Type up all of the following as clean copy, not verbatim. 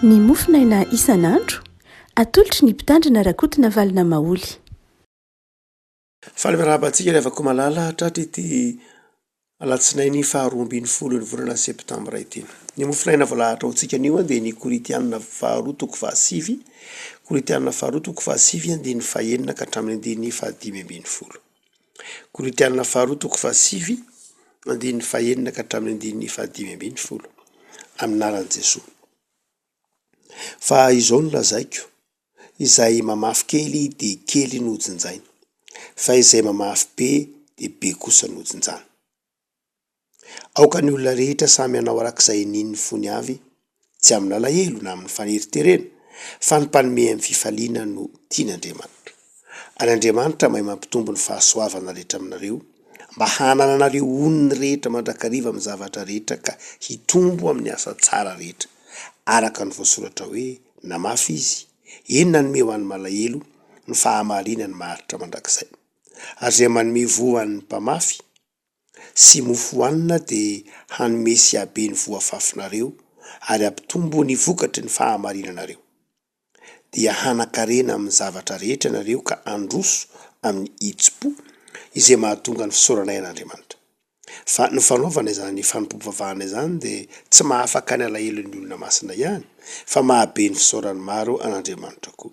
ny mofinaina isan'andro atolotry ny mpitandrina rakotina valina maoly. Falymerabantsika rehefa malala tratra ity alatsinainy faharoambin'ny folo ny volana septambra ity. Ny mofinaina voalahatra ho tsika anio dia ny Koritianina faharoa toko fahasivy, Koritianina faharoa toko fahasivy andininy fahaenina ka hatramin'ny andininy fahadimy ambin'ny folo. Koritianina faharoa toko fahasivy andininy fahaenina ka hatramin'ny andininy fahadimy ambin'ny folo. Aminaran'i Jesosy. Fa izao no lazaiko, izay mamafy kely dia kely no jinjaina, fa izay mamafy be dia be kosa no jinjana. Aoka ny olona rehetra samy hanao arak'izay nin'ny fony avy, tsy amin'ny alahelo na amin'ny faneriterena, fa ny mpanome amin'ny fifaliana no tian'Andriamanitra. Ary Andriamanitra mahay mampitombo ny fahasoavana rehetra aminareo, mba hanana anareo onony rehetra mandrakariva amin'ny zavatra rehetra ka hitombo amin'ny asa tsara rehetra. Araka ny voasoratra hoe namafy izy, eny nanome ho an'ny malahelo ny fahamarinany maharitra mandrakizay. Ary izay manome voa an'ny mpamafy sy mofo hoanina dia hanome sy habe ny voafafinareo ary ampitombo ny vokatry ny fahamarinanareo. Dia hanakarena amin'ny zavatra rehetra nareo ka androso amin'ny itsi-po izay mahatonga ny fisaorana ain'Andriamanitra. Fa ny fanaovana izany fanompoam-pavahana izany dia tsy mahafaka ny alahelon'ny olona masina ihany, fa mahabe ny fisaorany maro an'Andriamanitra koa.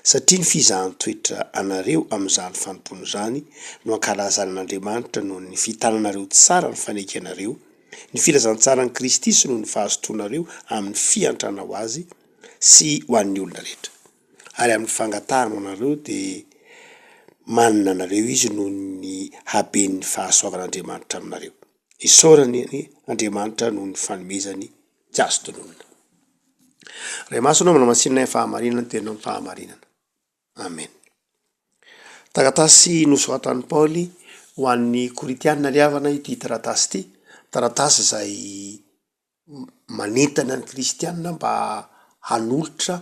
Satria ny fizahan-toetra anareo amin'izany fanompony izany no ankalazana an'Andriamanitra noho ny fitananareo tsara ny fanekenareo, ny filazantsara ny Kristy sy noho ny fahazotoanareo amin'ny fiantrana ho azy sy ho an'ny olona rehetra. Ary amin'ny fangatahana anareo dia manana anareo izy noho ny haben'ny fahasoavan'Andriamanitra aminareo. Isaorany Andriamanitra noho ny fanomezany tsy azo tononona. Ray maso anao manamasinana ny fahamarinana ny tenao ny fahamarinana. Amen. Taratasy nosoratan'i Paoly ho an'ny Koritianina ry havana ity taratasy ity, taratasy izay manentana ny Kristianina mba hanolotra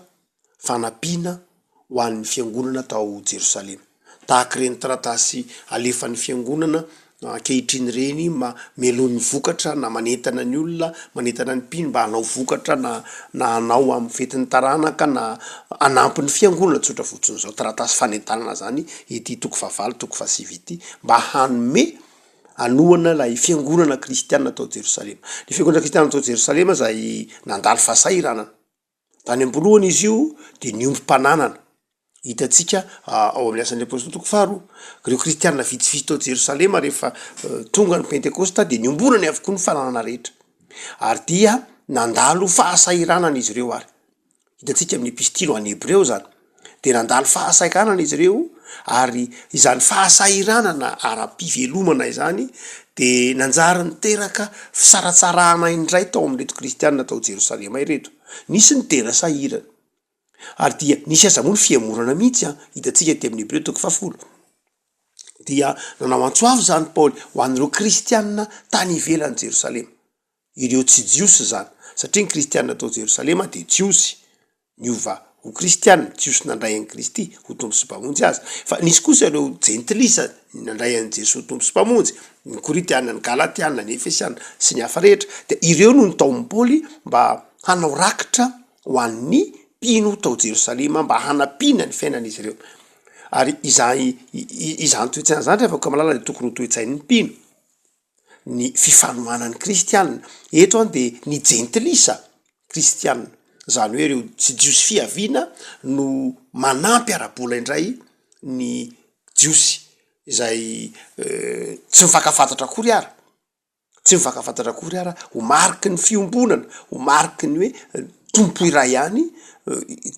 fanampiana ho an'ny fiangonana tao Jerosalema. Tahaka ireny taratasy alefan'ny fiangonana ankehitriny reny melon'ny vokatra na manentana ny olona, manentana ny mpino mba hanao vokatra na hanao amin'ny fetin'ny taranaka na hanampy ny fiangonana tsotra fotsiny izao. Taratasy fanentanana zany ity toko fahavalo toko fahasivy ity mba hanome anohana ilay fiangonana kristianina tao Jerosalema. Ny fiangonana kristianina tao Jerosalema izay nandalo fahasahiranana. Tany am-polohany izy io dia niombi-pananana. Hitantsika ao amin'ny asan'ny apôstôly toko faharoa. Ireo kristianina vitsivitsy tao Jerosalema rehefa tonga ny Pentekosta dia niombonany avokoa ny fananana rehetra. Ary dia nandalo fahasahiranana izy ireo ary. Hitantsika amin'ny epistily ho an'ny Hebreo zany. Dia nandalo fahasahiranana izy ireo ary izany fahasahiranana ara-pivelomana izany dia nanjara niteraka fisaratsarahana indray tao amin'ireto kristianina tao Jerosalema ireto. Nisy ny tena sahirana. Ary dia nisy aza moa ny fiamorana mihitsy hitantsika ty amin'ny Hebreo toko fahafolo. Dia nanao antsoavy zany Paoly ho an'ireo kristianina tany ivelan'i Jerosalema. Ireo tsy jiosy zany, satria ny kristianina tao Jerosalema dia jiosy niova ho kristianina, jiosy nandray an'i Kristy ho tombo sy mpamonjy azy. Fa nisy kosa ireo jentilisa nandray an'i Jesosy ho tombo sy mpamonjy, ny Koritianina, ny Galatianina, ny Efesianina sy ny hafa rehetra. Dia ireo no nataon'i Paoly mba hanao rakitra ho an'ny mpino tao Jerosalema mba hanampiana ny fiainan'izy ireo. Ary izany toe-tsaina zany rehefa malala dia tokony ho toe-tsain'ny mpino ny fifanohanan'ny kristianina. Eto dia ny jentilisa kristianina, zany hoe ireo tsy jiosy fiaviana no manampy ara-bola indray ny jiosy izay tsy mifankafantatra akory ara. Tsy mifankafantatra akory ara, ho mariky ny fiombonana, ho mariky ny hoe tompo iray ihany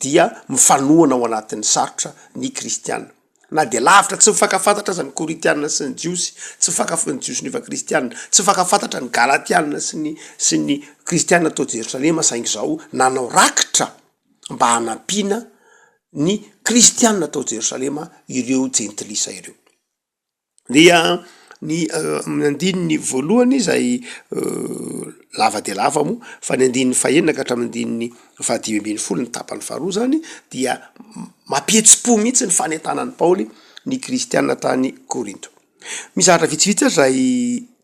dia mifanohana ao anatin'ny sarotra ny kristianina. Na dia lavitra tsy mifankafantatra aza ny Koritianina sy ny jiosy, tsy mifankafantatra ny jiosy nefa kristianina, tsy mifankafantatra ny Galatianina sy ny kristianina tao Jerosalema, saingy izao nanao rakitra mba hanampiana ny kristianina tao Jerosalema ireo jentilisa ireo. Dia ny andininy voalohany izay lava dia lava moa, fa ny andininy fahaenina ka hatramin'ny andininy fahadimy ambin'ny folo ny tapany faharoa zany dia mampihetsi-po mihitsy ny fanentanan'ny Paoly ny kristianina tany Korinto. Mizahatra vitsivitsy izay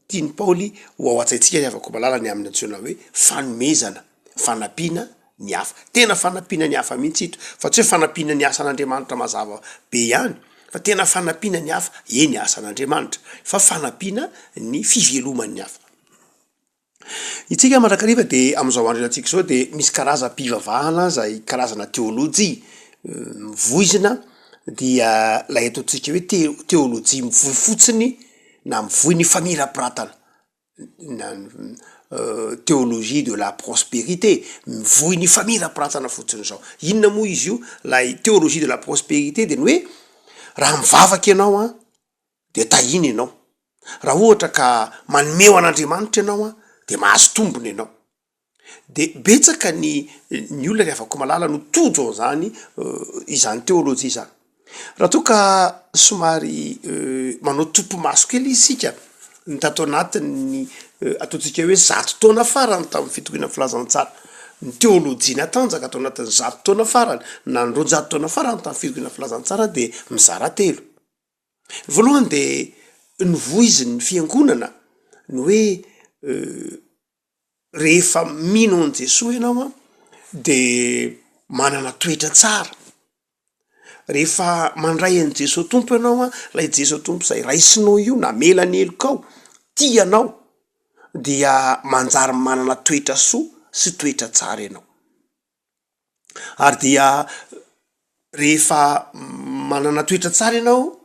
tian'ny Paoly ho ao an-tsaintsika afaka malala ny amin'ny antsoina hoe fanomezana, fanampiana ny hafa. Tena fanampiana ny hafa mihitsy ito, fa tsy hoe fanampiana ny asan'Andriamanitra mazava be ihany, fa tena fanampiana ny hafa eny asan'Andriamanitra, fa fanampiana ny fiveloman'ny hafa. Itsika mandrakariva de am'izao andro antsika zao de misy karazam-pivavahana zay karazana teolojia mivoizina, dia lay ataontsika hoe teolojia mivoy fotsiny na mivoy ny famirapiratana, théologie de la prospérité, mivoy ny famirapiratana fotsiny zao. Inona moa izy io? Lay théologie de la prospérité de ny hoe raha mivavaky ianao a de tahiny ianao, raha ohatra ka manomeo an'Andriamanitra ianao de mahazo tombony ianao. De betsaka ny olona rehefa malala no tojo zany izany théologie izany. Raha toa ka somary manao tompo maso kely isika, ny tato anatiny ataontsika hoe 100 taona farany tamin'ny fitokina filazantsara, ny teolojia natanjaka atao anatin'ny 100 taona farany na 200 taona farany tamin'ny fitokina filazantsara de mizara telo. Voalohany de nivoiziny ny fiangonana ny hoe rehefa mino an' Jesosy ianao de manana toetra tsara. Rehefa mandray an' Jesosy tompo ianao lay Jesosy tompo zay raisinao io na melany elokao tianao, dia manjary manana toetra soa sy toetra tsara ianao. Ary dia rehefa manana toetra tsara ianao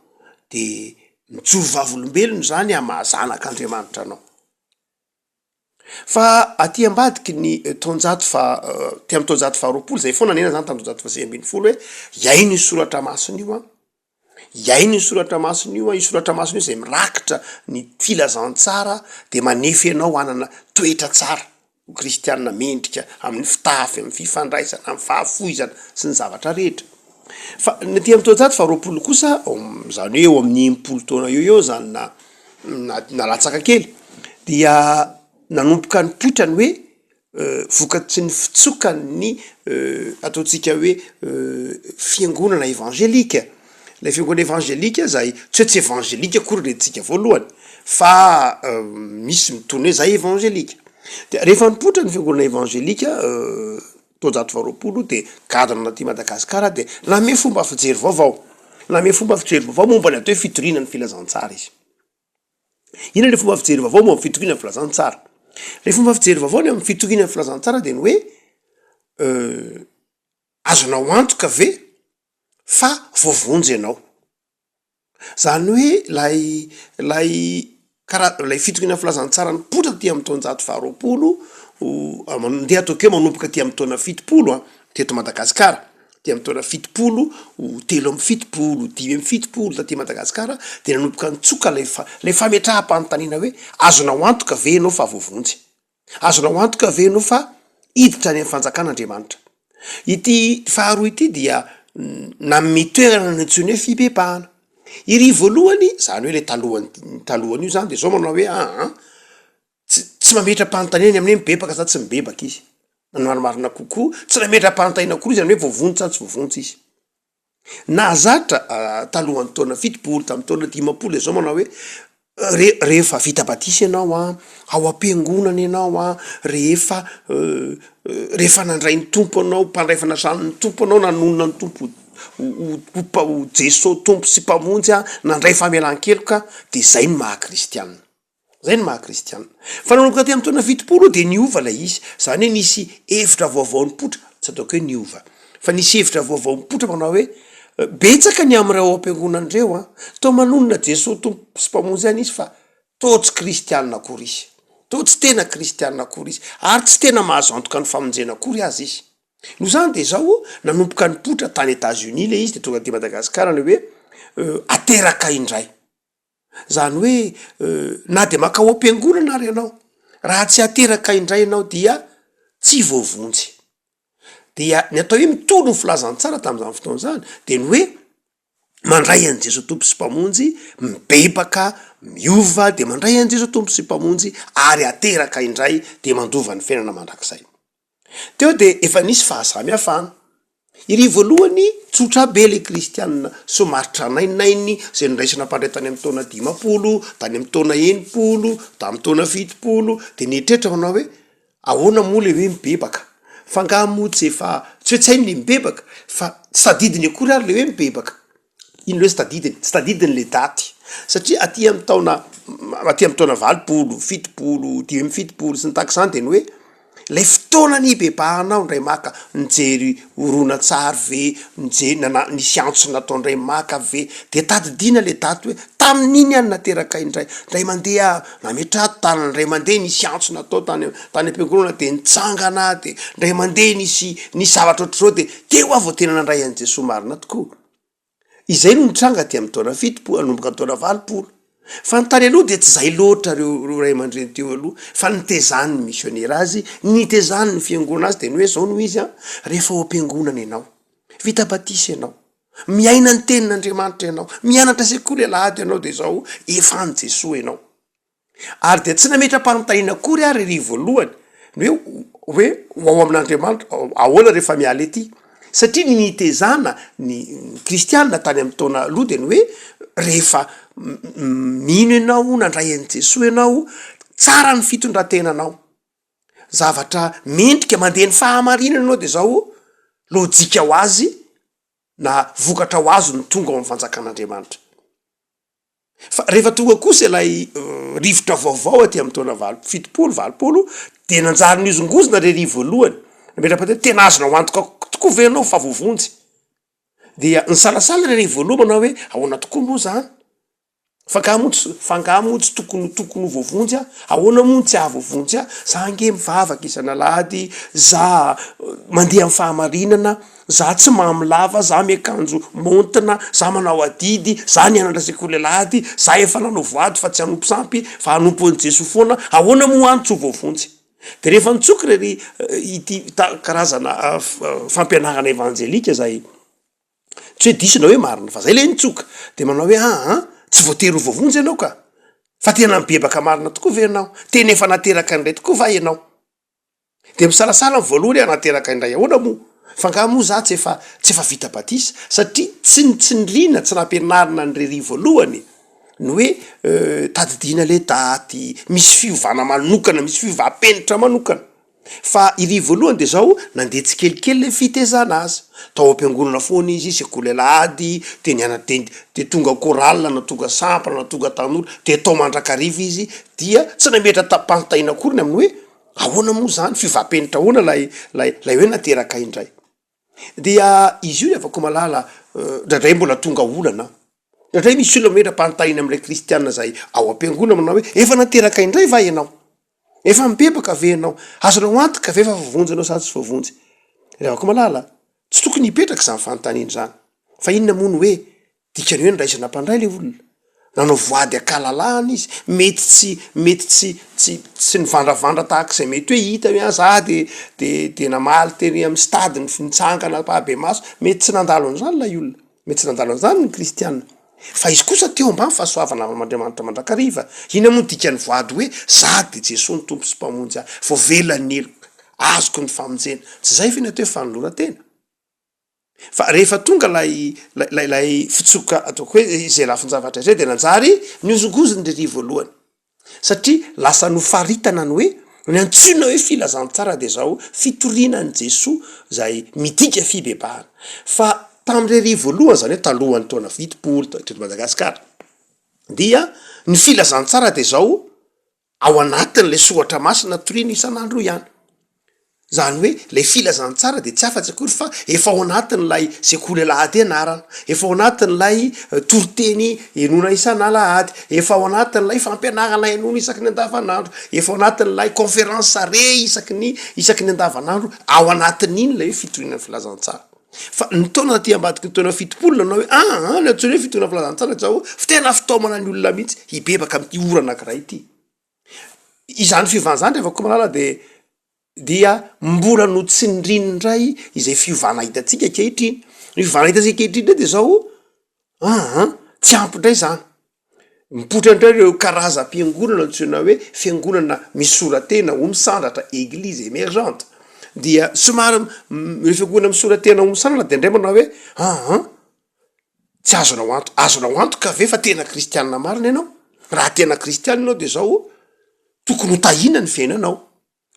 de mijoro vavolombelona zany mahazanak'Andriamanitra anao. Fa aty ambadiky ny taonjato ty amin'ny taonjato faharoapolo zay foana nena zany tamin'ny taonjato faha 9 hoe iaino io soratra masina io iaino io soratra masina io io soratra masina io zay mirakitra ny filazantsara de manefy ianao hanana toetra tsara ho kristianina mendrika amin'ny fitafy, amin'ny fifandraisana, amin'ny fahafoizana sy ny zavatra rehetra. Fa ny ty amin'ny taonjato faharoapolo kosa zany hoe eo amin'ny 10 taona eo zany na latsaka kely, dia nanomboka nipoitrany hoe vokatsy ny fitsokany ataontsika hoe fiangonana evangelika. Lay fiangonana evangelika zay tsy evangelika akory rentsika voalohany, fa misy mitony hoe zay evangelika. De rehefa nipoitra ny fiangonana evangelika taonjato faharoapolo de gadona anaty Madagasikara de name fomba fijery vaovao. Name fomba fijery vaovao momba ny atao hoe fitoriana ny filazantsara izy. Ina le fomba fijery vaovao momba fitoriana ny filazantsara? Le fomba fijery vaovao amin'ny fitoriana ny filazantsara de ny hoe azonao antoka ve fa voavonjy ianao. Zany hoe lay fitoriana filazantsara nipoitra ty amin'ny taonjato faharoapolo ndeha ataoko hoe manomboka ty amin'ny taona 70 teto Madagasikara, ty amin'ny taona 70, 7 5, 7 taty Madagasikara, de nanomboka nitsoka lay fametraham-panontaniana hoe azonao antoka ve ianao fa voavonjy, azonao antoka ve ianao fa iditra any amin'ny fanjakan'Andriamanitra. Ity faharoa ity dia namitoerana ny antsony hoe fibebahana. Iry voalohany zany hoe le talohany io zany de zao manao hoe tsy mametra-panontaniana amin'ny hoe mibebaka sa tsy mibebaka izy. Marina kokoa tsy nametra-panontaniana akory izy zany hoe voavonjy sa tsy voavonjy izy. Nahazatra talohan'ny taona 7 tamin'ny taona 50 zao manao hoe rehefa vita batisy ianao ao am-piangonana ianao rehefa nandray ny tompo anao, mpandray fanasany tompo anao, nanonona ny tompo ho Jesosy tompo sy mpamonjy nandray famelan-keloka, de zay ny maha-kristianina. Zay ny maha-kristianina. Fa nanomboka ty amin'ny taona 70 de niova lay izy. Zany hoe nisy hevitra vaovao nipoitra, tsy ataoko hoe niova. Fa nisy hevitra vaovao nipoitra manao hoe betsaka ny am'ireo am-piangonan'ireo tao manonona Jesosy tompo sy mpamonjy any izy fa tô tsy kristianina akory izy. Tô tsy tena kristianina akory izy. Ary tsy tena mahazo antoka ny famonjena akory azy izy. No zany de zao nanomboka nipoitra tany États-Unis le izy de tonga ty Madagasikara le hoe ateraka indray. Zany hoe na de makao am-piangonana ary ianao, raha tsy ateraka indray ianao dia tsy voavonjy. Dia ny atao hoe mitolo ny filazantsara tamin'izany fotoana zany de ny hoe mandray an' Jesosy tompo sy mpamonjy, mibebaka, miova de mandray an' Jesosy tompo sy mpamonjy ary ateraka indray de mandova ny fiainana mandrakizay. Teo de efa nisy fahasamihafana. Iry voalohany tsotra be le kristianina somaritra nainainy zay niraisana mpandray tany amin'ny taona 50, tany amin'ny taona 90, tamin'ny taona 70 de nitretra manao hoe ahoana moa le hoe mibebaka. fangamotsy efa tsy hoe tsainy le mibebaka fa tsy tadidiny akory ary le hoe mibebaka iny le hoe tsy tadidiny le daty satria aty amin'ny taona valopolo fitopolo 5 sy ny tak'izany de ny hoe lay fotoana ny bebahanao ndray maka nijery oronatsary ve nijery nisy antso nataony ndray maka ve de tadidina le daty hoe tamin'iny any nateraka indray mandeha nametrato tanana ndray mandeha nisy antso natao tany am-piangonana de nitsangana de ndray mandeha nisy zavatra ohatr'izao de teo avao tena nandray an' Jesosy marina tokoa izay no nitranga ty amin'ny taona 7 anomboka ny taona 20 fa nytany aloha de tsy zay loatra reo ray aman-dreny teo aloha fa nitezany ny missionnaire azy nitezany ny fiangonana azy de ny hoe zao no izy rehefa ho am-piangonana ianao vita batisy ianao miaina ny tenin'Andriamanitra ianao mianatra sekoly alahady ianao de zao efa any Jesosy ianao ary de tsy nametra-pamitahina akory ary ry voalohany ny hoe ao amin'Andriamanitra ahoana rehefa miala ety satria ny nitezana ny kristianina tany amin'ny taona aloha de ny hoe rehefa mino ianao nandray an' Jesosy ianao tsara ny fitondrantenanao zavatra mendrika mandeha ny fahamarinana ianao de zao lojika ho azy na vokatra ho azo ny tonga ao amin'ny fanjakan'Andriamanitra fa rehefa tonga kosa ilay rivotra vaovao aty amin'ny taona 70 de nanjary niozongozona re rivo voalohany nametra-pate tena azona ho antoka tokoa ve ianao fa vovonjy dia ny salasala re rivo voalohany manao hoe ahoana tokoa moa zany fangamotsy tokony vovonjy ahoana moa tsy ahavovonjy za nge mivavaka isanalady za mandeha amin'ny fahamarinana za tsy mamilava za miakanjo montina za manao adidy za nianatra sekoly alahady za efa nanao voady fa tsy hanompo sampy fa hanompo an' Jesosy foana ahoana moa any tsy vovonjy de rehefa nitsoky rery ity karazana fampianarana evanjelika zay tsy hoe disina hoe marina fa zay le nitsoka de manao hoe tsy voatery ho vovonjy ianao ka fa tena mibebaka marina tokoa ve ianao tena efa nateraka indray tokoa va ianao de misalasala ny voalohany anateraka indray ahoana moa fangaha moa za tsy efa vita batisa satria tsy nirina tsy nampianarina ny rery voalohany ny hoe tadidina le daty misy fiovana manokana misy fiovam-penitra manokana fa iry voalohany de zao nandeha tsy kelikely le fitezana azy tao am-piangonana foana izy sekoly alahady de nianatra de tonga koralina na tonga sampana na tonga tanora de tao mandrakariva izy dia tsy nametra tapantaina akoriny amin'ny hoe ahoana moa zany fiovam-penitra ahoana lay hoe nateraka indray dia izy io afaka malala ndradray mbola tonga olana ndradray misy olona metra-pantaina am'ilay kristianina zay ao am-piangonana manao hoe efa nateraka indray va ianao efa mibebaka ve ianao azonao antoka ve fa vovonjy anao sa tsy vovonjy rehefa malala tsy tokony hipetraka zany fanontaniana zany fa inona moa ny hoe dikany hoe niraisana mpandray le olona nanao voady akalalahana izy mety tsy nivandravandra tahak'izay mety hoe hita hoe za de namaly teny amin'ny stady ny nitsangana pahabe maso mety tsy nandalo an'izany lay olona mety tsy nandalo an'izany ny kristianina fa izy kosa teo ambany fahasoavana Andriamanitra mandrakariva ina moa dikany voady hoe za de Jesosy ny tompo sy mpamonjy vo velany elo azoko ny famonjena tsy zay fe nateo fanolora-tena fa rehefa tonga lay fitsoka ataoko hoe zay lafin-javatra zay de nanjary niozongozony rery voalohany satria lasa nofaritana ny hoe ny antsoina hoe filazantsara de zao fitorianany Jesosy zay midika fibebahana fa tam'rery voalohany zany hoe talohan'ny taona 70 teto Madagasikara dia ny filazantsara de zao ao anatin'le sohatra masina toriana isan'andro ihany zany hoe lay filazantsara de tsy afa-tsy akory fa efa ao anatin'lay sekoly alahady anarana efa ao anatin'lay toriteny enona isan'alahady efa ao anatin'lay fampianarana enona isaky ny andavanandro efa ao anatin'lay conférence are isaky ny andavanandro ao anatin'iny lay hoe fitorianany filazantsara fa ny taona ty ambadiky ny taona 70 nanao hoe natsony hoe fitoriana filazantsara zao fitena fitaomana ny olona mihitsy hibebaka am'ty ora anankiray ity izany fiovan'zany rehefa ko malala dia mbola no tsy nirindray izay fiovana hitantsika kehitriny ny fiovana hitantsika kehitriny de zao tsy ampindray zany mipotra ndray reo karazam-piangonana antsoina hoe fiangonana misoratena ho misandratra église émergente dia somary re fiangonana misoratena ho misandratra de ndray manao hoe tsy azonao antoka ve fa tena kristianina marina ianao raha tena kristianina ianao de zao tokony ho tahina ny fiainanao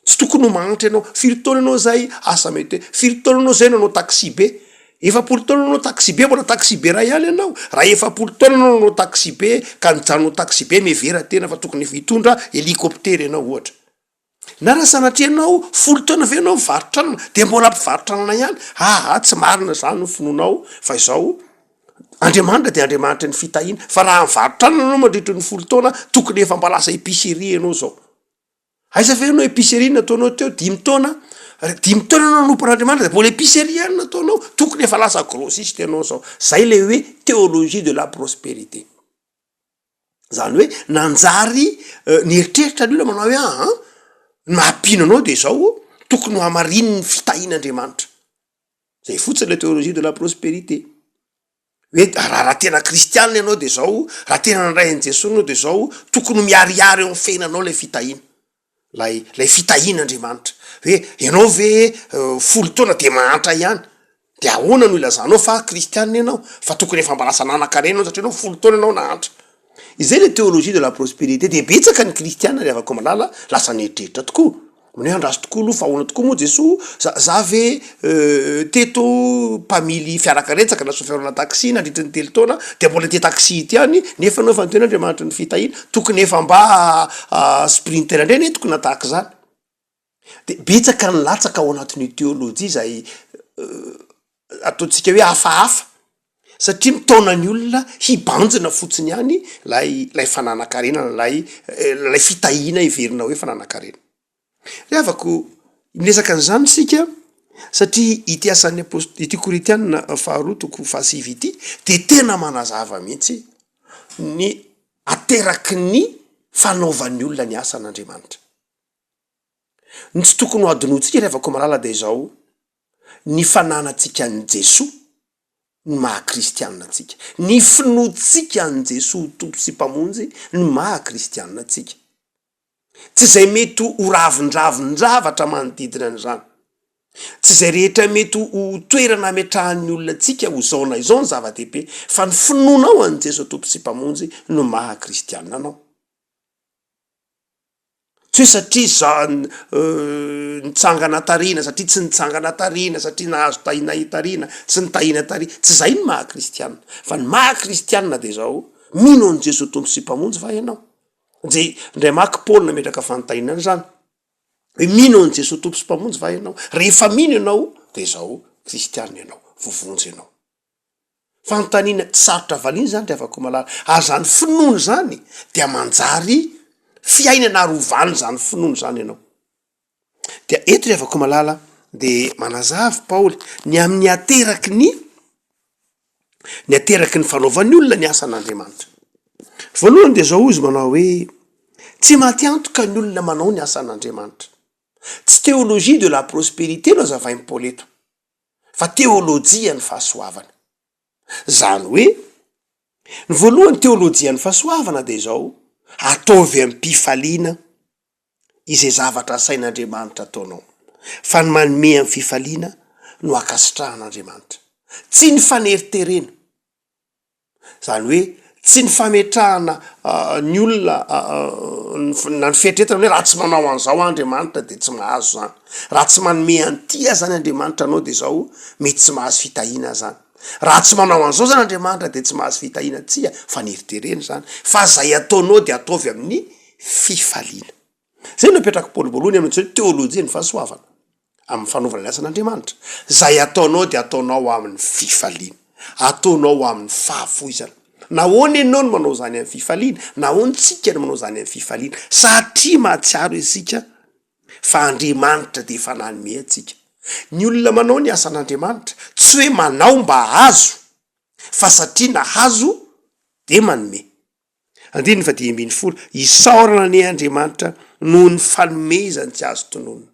tsy tokony ho magnatra ianao. Firy taona ianao zay asa mety hoe firy taona anao zay nanao taxi be, 4 taona nanao taxi be, mbola taxi be raha ihany ianao. Raha 4 taona anao nanao taxi be ka nijanonao taxi be mevera tena fa tokony hitondra helikoptera ianao ohatra. Na raha sanatria ianao 10 taona ve ianao mivarotranana de mbola mpivarotranana ihany. Tsy marina zany no finoanao fa izao Andriamanitra de Andriamanitra ny fitahiana. Fa raha mivarotranana anao mandritra ny 10 taona tokony efa mbalasa épicerie ianao zao. Aiza ve ianao épicerie nataonao teo 10 taona? 10 taona anao nompon'Andriamanitra de mbola épicerie ihany nataonao, tokony efa lasa grossiste ianao zao. Zay le hoe théologie de la prospérité. Zany hoe nanjary ny eritreritra ny olona manao hoe mampino anao de zao tokony ho hamariny ny fitahian'Andriamanitra. Zay fotsiny le théologie de la prospérité. Hoe raha tena kristianina ianao de zao, raha tena nandray an' Jesosy ianao de zao tokony miariary eo amin'ny fiainanao le fitahiana. Lay fitahian'Andriamanitra. Hoe ianao ve 10 taona de mahantra ihany. De ahoana no ilazanao fa kristianina ianao? Fa tokony efa mbalasa nanan-karena ianao satria ianao 10 taona ianao nahantra. Izay le théologie de la prospérité. De betsaka ny kristianina rehefa malala lasa nieritreritra tokoa. Mone andraso tokoa aloha fa ahoana tokoa moa Jesosy za ve teto mpamily fiarakaretsaka na sofiarana taxi nandritra ny 3 taona de mbola te taxi ity ihany nefa anao fa niten'Andriamanitra ny fitahiana tokony efa mba sprinter indray tokony natahaka zany. De betsaka ny latsaka ao anatin'ny théologie zay ataontsika hoe hafahafa satria mitaona ny olona hibanjina fotsiny ihany lay fananakarena lay fitahiana iverina hoe fananakarena. Rehavako miresaka an'izany sika satria ity asan'ny ity Koritianina 2:7 ity de tena manazava mihitsy ny ateraky ny fanaovan'ny olona ny asan'Andriamanitra. Ny tsy tokony ho adinotsika rehavako malala de zao ny fananantsika an' Jesosy ny maha-kristianina tsika. Ny finoatsika an' Jesosy tompo sy mpamonjy ny maha-kristianina tsika. Tsy zay mety ho ravindravindravatra manodidina an'izany. Tsy zay rehetra mety ho toerana ametrahan'ny olona tsika ho zao na izao ny zava-dehibe fa ny finoanao an' Jesosy tompo sy mpamonjy no maha-kristianina anao. Tsy hoe satria za nitsangana tarina, satria tsy nitsangana tarina, satria nahazo tahina hitarina, tsy nitahina tarina. Tsy zay ny maha-kristianina. Fa ny maha-kristianina de zao mino an' Jesosy tompo sy mpamonjy va ianao. Ndray maky Paul nametraka fanontaniana zany. Hoe mino an' Jesosy tompo sy mpamonjy va ianao? Rehefa mino ianao de zao kristianina ianao, vovonjy ianao. Fanontaniana tsy sarotra valiana zany rehefa malala. Zany finoana zany dia manjary fiainana arovany zany finoana zany ianao. Dia eto rehefa malala de manazava Paoly ny amin'ny ateraky ny fanaovan'ny olona ny asan'Andriamanitra. Voalohany de zao izy manao hoe tsy matiantoka ny olona manao ny asan'Andriamanitra. Tsy théologie de la prospérité no azavain'ny Paoly eto, fa théologia ny fahasoavana. Zany hoe ny voalohany théologia ny fahasoavana de zao ataovy amin'ny mpifaliana izay zavatra sain'Andriamanitra ataonao. Fa ny manome amin'ny fifaliana no akasitrahan'Andriamanitra. Tsy ny faneriterena. Zany hoe tsy ny fametrahana ny olona na ny fiatretana hoe raha tsy manao an'izao Andriamanitra de tsy mahazo zany. Raha tsy manome antia zany Andriamanitra anao de zao mety tsy mahazo fitahiana zany. Raha tsy manao an'izao zany Andriamanitra de tsy mahazo fitahiana tsia, faneriterena zany. Fa zay ataonao de ataovy amin'ny fifaliana. Zay no napetraka Paoly voalohany amin'ny théologie ny fahasoavana amin'ny fanaovana ny asan'Andriamanitra. Zay ataonao de ataonao amin'ny fifaliana, ataonao amin'ny fahafoizana. Nahoana ianao no manao zany amin'ny fifaliana, nahoana tsika no manao zany amin'ny fifaliana, satria mahatsiaro isika fa Andriamanitra de efa nanome antsika. Ny olona manao ny asan'Andriamanitra tsy hoe manao mba hazo, fa satria nahazo de manome. 10:10 isaorana ny Andriamanitra noho ny fanomezany tsy azo tononona.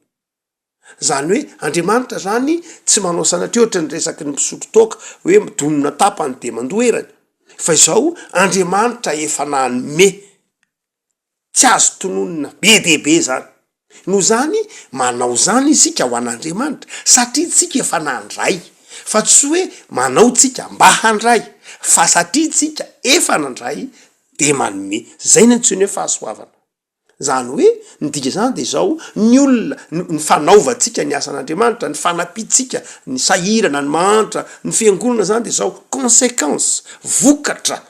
Zany hoe Andriamanitra zany tsy manao sanatria ohatra ny resaky ny mpisotro toaka hoe donona tapany de mandoerany. Fa izao Andriamanitra efa nanome tsy azo tononona be dehibe zany. No zany manao zany isika ho an'Andriamanitra satria tsika efa nandray. Fa tsy hoe manao tsika mba handray, fa satria tsika efa nandray de manome. Zay no antsoina hoe fahasoavana. zany hoe nydika zany de zao ny olona ny fanaovantsika ny asan'Andriamanitra, ny fanapitsika, ny sahirana, ny mahantra, ny fiangonana zany de zao conséquence, vokatra,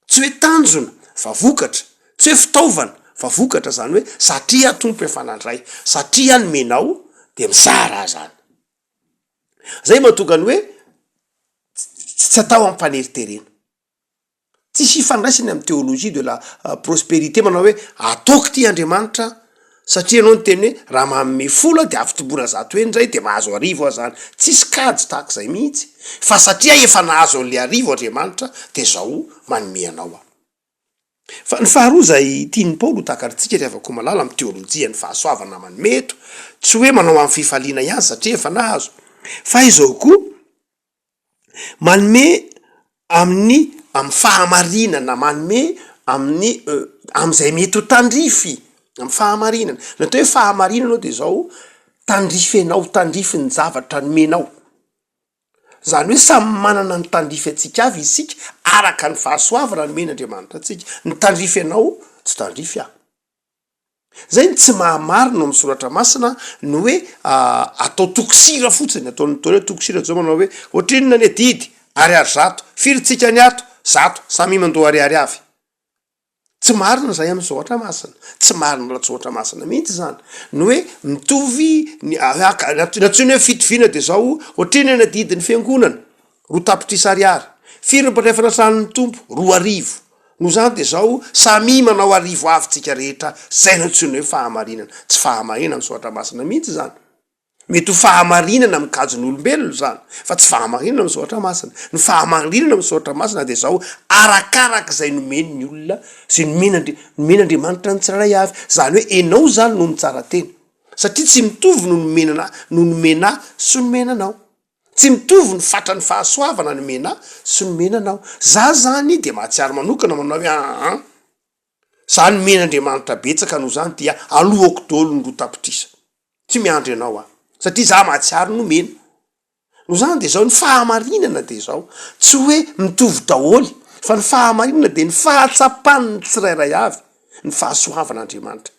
tsy hoe tanjona fa vokatra, tsy hoe fitaovana fa vokatra, zany hoe satria tompo efanandray, satria nomenao de mizara zany. Zay mahatongany hoe tsy atao ampaneri-terena. Tsisy ifandraisany amin'ny théologie de la prospérité manao hoe ataoko ty Andriamanitra satria anao ny teny hoe raha manome folo de avy tombona zato indray de mahazo arivo aho zany. Tsisy kajy tahak'izay mihitsy, fa satria efa nahazo an'le arivo Andriamanitra de zao manome anao aho. Fa ny faharoa zay tiany Paolo takaritsika rehefa malala amin'ny théologie ny fahasoavana manome eto, tsy hoe manao amin'ny fifaliana ihany satria efa nahazo, fa izao koa manome amin'ny fahamarinana, manome amin'ny am'izay mety ho tandrify amin'ny fahamarinana. Natao hoe fahamarinana de zao tandrifenao, tandrify ny zavatra nomenao. Zany hoe samy manana ny tandrify atsika avy isika araka ny fahasoavana nomen'Andriamanitra atsika. Ny tandrify anao tsy tandrify aho. Zay ny tsy mahamarina amin'ny soratra masina no hoe atao tokosira fotsiny, ataon'ny hoe tokosira zao manao hoe ohatrinona ny didy ariary zato, firitsika ny ato zato, samy mandoa ariary avy. Tsy marina zay amin'ny soratra masina, tsy marina raha soratra masina mihitsy zany. No hoe mitovy natsiny hoe fitoviana de zao ohatrinona ny didy ny fiangonana, 2 tapitrisa ariary, firim-pandrefana san'ny tompo 2 arivo. No zany de zao samy manao arivo avy tsika rehetra, zay no antsony hoe fahamarinana. Tsy fahamarinana amin'ny soratra masina mihitsy zany. Mety ho fahamarinana amin'ny kajin'olombelona zany, fa tsy fahamarinana amin'ny soratra masina. Ny fahamarinana amin'ny soratra masina de zao arakaraka izay nomeny ny olona, zay nomen'Andriamanitra ny tsirairay avy. Zany hoe enao zany no mitsara teny, satria tsy mitovy no nomena sy nomenanao. Tsy mitovy ny fatran'ny fahasoavana nomena sy nomenanao. Za zany de mahatsiaro manokana manao hoe za nomen'Andriamanitra betsaka no zany dia alohako daholo ny 2 tapitrisa. Tsy miandry anao aho, satria za mahatsiaro nomena. No zany de zao ny fahamarinana de zao tsy hoe mitovy daholy, fa ny fahamarinana de ny fahatsapan'ny tsirairay avy, ny fahasoavan'Andriamanitra.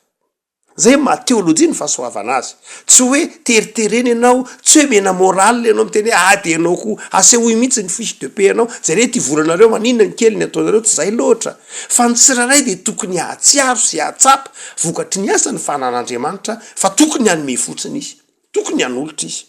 Zay maha-théologie ny fahasoavana azy. Tsy hoe teritereny ianao, tsy hoe mena moral ianao miteny hoe de ianao koa asehoy mihitsy ny fiche de paix anao, zay re ty volanareo maninona ny kely ny ataonareo, tsy zay loatra. Fa ny tsirairay de tokony hatsiaro sy hatsapa vokatry ny asa ny fanan'Andriamanitra, fa tokony hanome fotsiny izy, tokony hanolotra izy.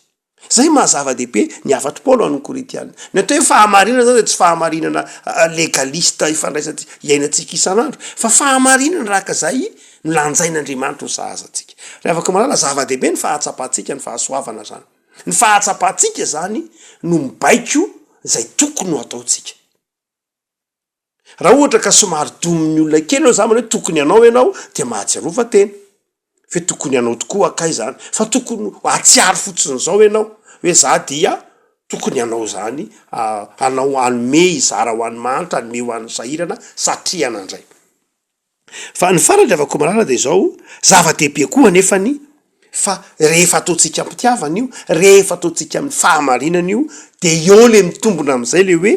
Zay mahazava-dehibe ny afatry Paolo amin'ny Korinthiana. Ny atao hoe fahamarinana zao de tsy fahamarinana legalista ifandraisantsika iainantsika isan'andro, fa fahamarinana rakazay no lanjain'Andriamanitra ho sahaza atsika. Raha afaka malala zava-dehibe ny fahatsapantsika, ny fahasoavana zany. Ny fahatsapantsika zany no mibaiko zay tokony ho ataotsika. Raha ohatra ka somary domin'ny olona kely ao zamany hoe tokony anao ianao de mahatsiarova tena. Fe tokony anao tokoa akay zany, fa tokony hatsiaro fotsiny zao ianao hoe za dia tokony anao zany, anao anome izara ho an'ny mantra, anome ho an'ny sahirana satria nandray. Fa ny farany avako malala de zao zava-dehibe koa nefany fa rehefa ataotsika ampitiavana io, rehefa ataotsika amin'ny fahamarinana io, de eo le mitombona am'izay le hoe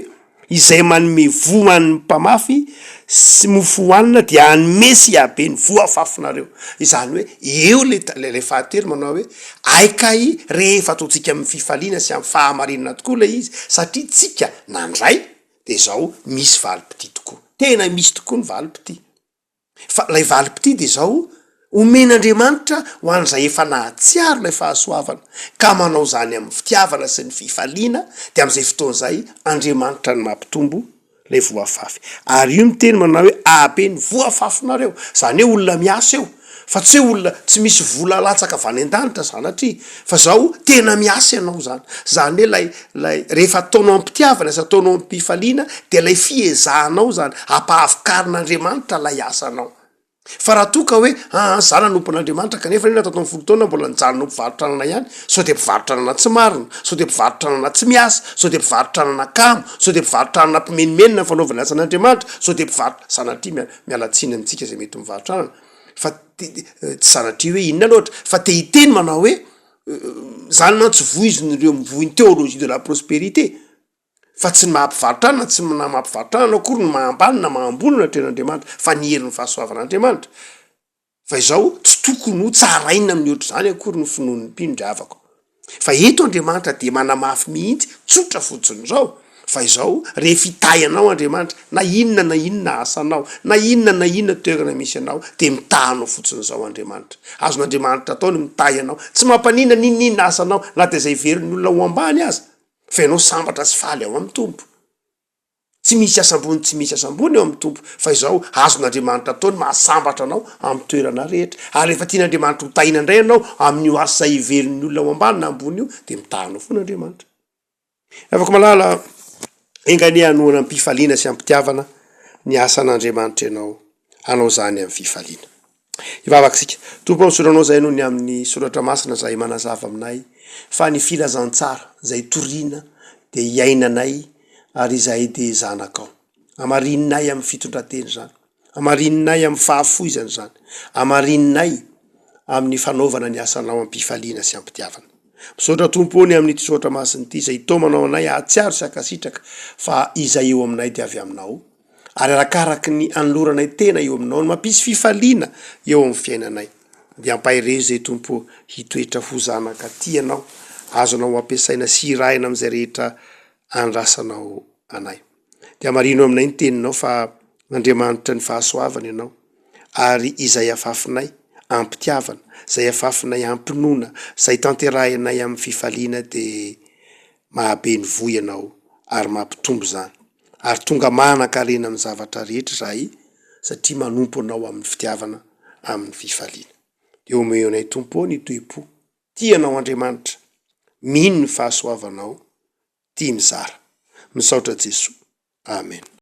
izay manome voan'ny mpamafy sy mofo hoanina dia hanome sy habe ny voafafinareo. Izany hoe eo le fahatelo manao hoe aikay rehefa ataotsika amin'ny fifaliana sy amin'ny fahamarinana tokoa le izy, satria tsika nandray de zao misy valim-pity tokoa, tena misy tokoa ny valim-pity. Fa lay valim-pity de zao omen'Andriamanitra ho an'izay efa nahatsiaro lay fahasoavana ka manao zany amin'ny fitiavana sy ny fifaliana, de am'izay fotoan'izay Andriamanitra ny mampitombo lay voafafy. Ary io miteny manao hoe abe ny voafafinareo, zany hoe olona miasa eo, fa tsy hoe olona tsy misy vola latsaka avy any an-danitra zanatria, fa zao tena miasa ianao zany. Zany hoe lay rehefa ataonao ampitiavana sy ataonao ampifaliana de lay fiezahanao zany hampahavokarin'Andriamanitra lay asanao. Fa raha toka hoe zana nompon'Andriamanitra kanefa nena tato 10 taona mbola nijanona mpivarotranana ihany, sao de mpivarotranana tsy marina, sao de mpivarotranana tsy miasa, sao de mpivarotranana kamo, sao de mpivarotranana mpimenimenina ny fanaovana asan'Andriamanitra, sao de sanatria mialatsiny amintsika zay mety mivarotranana. Fa tsy sanatria hoe inona loatra, fa te hiteny manao hoe zany mantsy voizin'ireo mivohy ny théologie de la prospérité. Fa tsy ny mahampivarotranana, tsy na mahampivarotranana akory ny mahambany na mahambony na tren'Andriamanitra, fa ny herin'ny fahasoavan'Andriamanitra. fa izao tsy tokony ho tsaraina amin'ny ohatr' zany akory ny finoan'ny mpino-dravako fa eto Andriamanitra de manamafy mihitsy tsotra fotsiny zao fa izao rehefa itay anao Andriamanitra na inona asanao na inona toerana misy anao de mitahanao fotsiny zao Andriamanitra azon'Andriamanitra ataony mitay anao tsy mampanina ninina asanao na de zay veriny olona ho ambany aza fa ianao sambatra sy faly ao amin'ny tompo tsy misy asambony eo amin'ny tompo fa izao azon'Andriamanitra ataony mahasambatra anao amin'ny toerana rehetra ary rehefa tian'Andriamanitra ho tahina indray anao amin'io asa iverin'ny olona ho ambany na ambony io de mitahanao foana Andriamanitra afaka malala engany hanoana amin'ny mpifaliana sy ampitiavana ny asan'Andriamanitra anao zany amin'ny fifaliana ivavaksika tompo misoranao zay noho ny amin'ny soratra masina zay manazava aminay fa ny filazantsara zay toriana de iainanay ary izay de zanakao amarinay amin'ny fitondrateny zany amarinay amin'ny fahafoizany zany amarinay amin'ny fanaovana ny asanao ampifaliana sy ampitiavana misaotra tompony amin'ny ty sotra masiny ity zay tomanao anay ahatsiaro sy akasitraka fa izay eo aminay de avy aminao ary arakaraky ny anloranay tena eo aminao ny mampisy fifaliana eo amin'ny fiainanay de ampaire zay tompo hitoetra ho zanaka ty anao azonao ampiasaina sy iraina am'izay rehetra andrasanao anay de amarino aminay ny teninao fa Andriamanitra ny fahasoavana ianao ary izay afafinay ampitiavana zay afafinay ampinoana zay tanterahinay amin'ny fifaliana de mahabe ny voy ianao ary mampitombo zany ary tonga manan-karena amin'ny zavatra rehetra zahay satria manompo anao amin'ny fitiavana amin'ny fifaliana de omeo anay tompo ny toe-po tianao Andriamanitra mino ny fahasoavanao tia mizara misaotra Jesoa amen